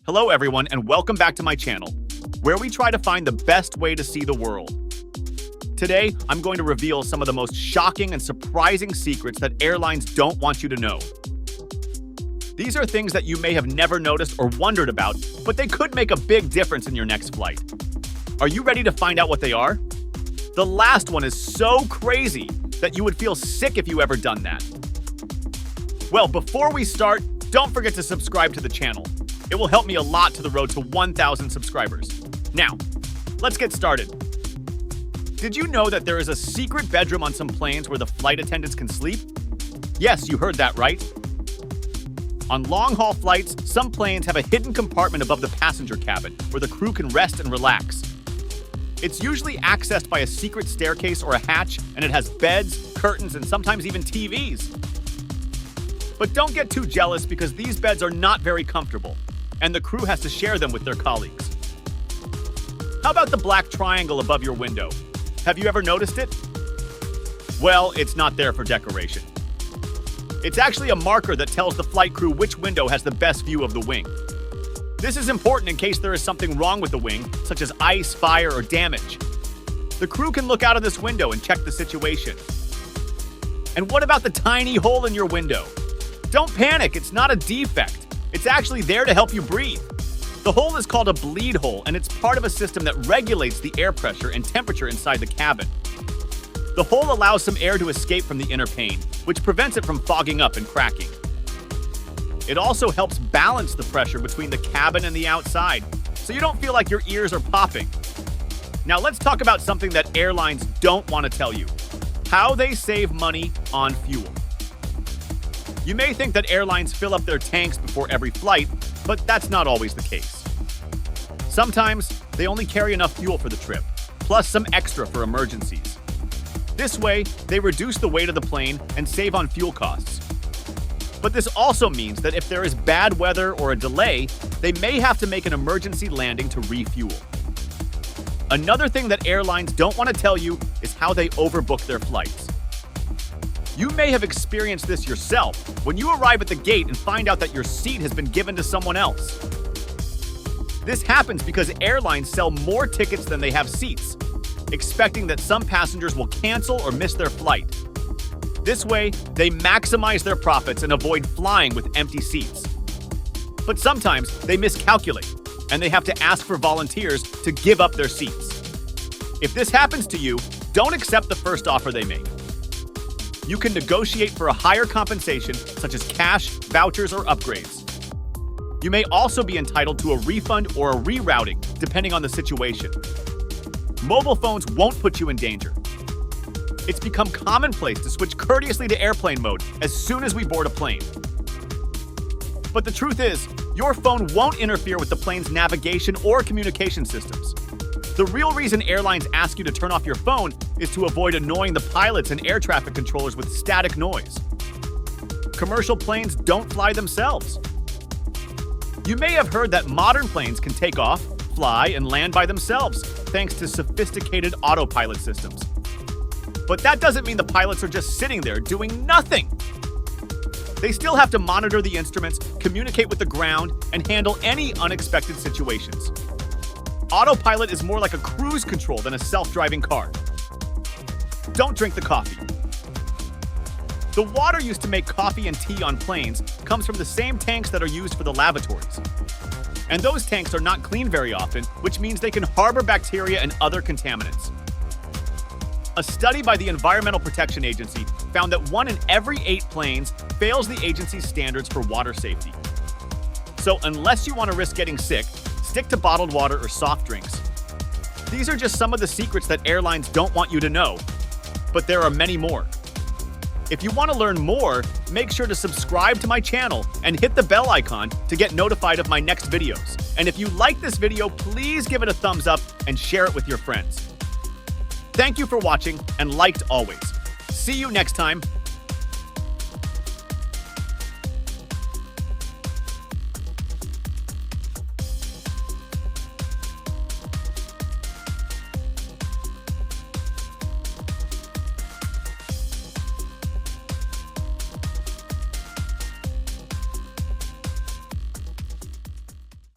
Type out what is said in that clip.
Hello everyone and welcome back to my channel, where we try to find the best way to see the world. Today, I'm going to reveal some of the most shocking and surprising secrets that airlines don't want you to know. These are things that you may have never noticed or wondered about, but they could make a big difference in your next flight. Are you ready to find out what they are? The last one is so crazy that you would feel sick if you ever done that. Well, before we start, don't forget to subscribe to the channel. It will help me a lot to the road to 1,000 subscribers. Now, let's get started. Did you know that there is a secret bedroom on some planes where the flight attendants can sleep? Yes, you heard that right. On long-haul flights, some planes have a hidden compartment above the passenger cabin where the crew can rest and relax. It's usually accessed by a secret staircase or a hatch, and it has beds, curtains, and sometimes even TVs. But don't get too jealous because these beds are not very comfortable, and the crew has to share them with their colleagues. How about the black triangle above your window? Have you ever noticed it? Well, it's not there for decoration. It's actually a marker that tells the flight crew which window has the best view of the wing. This is important in case there is something wrong with the wing, such as ice, fire, or damage. The crew can look out of this window and check the situation. And what about the tiny hole in your window? Don't panic, it's not a defect. It's actually there to help you breathe. The hole is called a bleed hole, and it's part of a system that regulates the air pressure and temperature inside the cabin. The hole allows some air to escape from the inner pane, which prevents it from fogging up and cracking. It also helps balance the pressure between the cabin and the outside, so you don't feel like your ears are popping. Now let's talk about something that airlines don't want to tell you: how they save money on fuel. You may think that airlines fill up their tanks before every flight, but that's not always the case. Sometimes, they only carry enough fuel for the trip, plus some extra for emergencies. This way, they reduce the weight of the plane and save on fuel costs. But this also means that if there is bad weather or a delay, they may have to make an emergency landing to refuel. Another thing that airlines don't want to tell you is how they overbook their flights. You may have experienced this yourself when you arrive at the gate and find out that your seat has been given to someone else. This happens because airlines sell more tickets than they have seats, expecting that some passengers will cancel or miss their flight. This way, they maximize their profits and avoid flying with empty seats. But sometimes they miscalculate, and they have to ask for volunteers to give up their seats. If this happens to you, don't accept the first offer they make. You can negotiate for a higher compensation, such as cash, vouchers, or upgrades. You may also be entitled to a refund or a rerouting, depending on the situation. Mobile phones won't put you in danger. It's become commonplace to switch courteously to airplane mode as soon as we board a plane. But the truth is, your phone won't interfere with the plane's navigation or communication systems. The real reason airlines ask you to turn off your phone is to avoid annoying the pilots and air traffic controllers with static noise. Commercial planes don't fly themselves. You may have heard that modern planes can take off, fly, and land by themselves, thanks to sophisticated autopilot systems. But that doesn't mean the pilots are just sitting there doing nothing. They still have to monitor the instruments, communicate with the ground, and handle any unexpected situations. Autopilot is more like a cruise control than a self-driving car. Don't drink the coffee. The water used to make coffee and tea on planes comes from the same tanks that are used for the lavatories. And those tanks are not cleaned very often, which means they can harbor bacteria and other contaminants. A study by the Environmental Protection Agency found that 1 in every 8 planes fails the agency's standards for water safety. So unless you want to risk getting sick, stick to bottled water or soft drinks. These are just some of the secrets that airlines don't want you to know, but there are many more. If you want to learn more, make sure to subscribe to my channel and hit the bell icon to get notified of my next videos. And if you like this video, please give it a thumbs up and share it with your friends. Thank you for watching, and liked always. See you next time.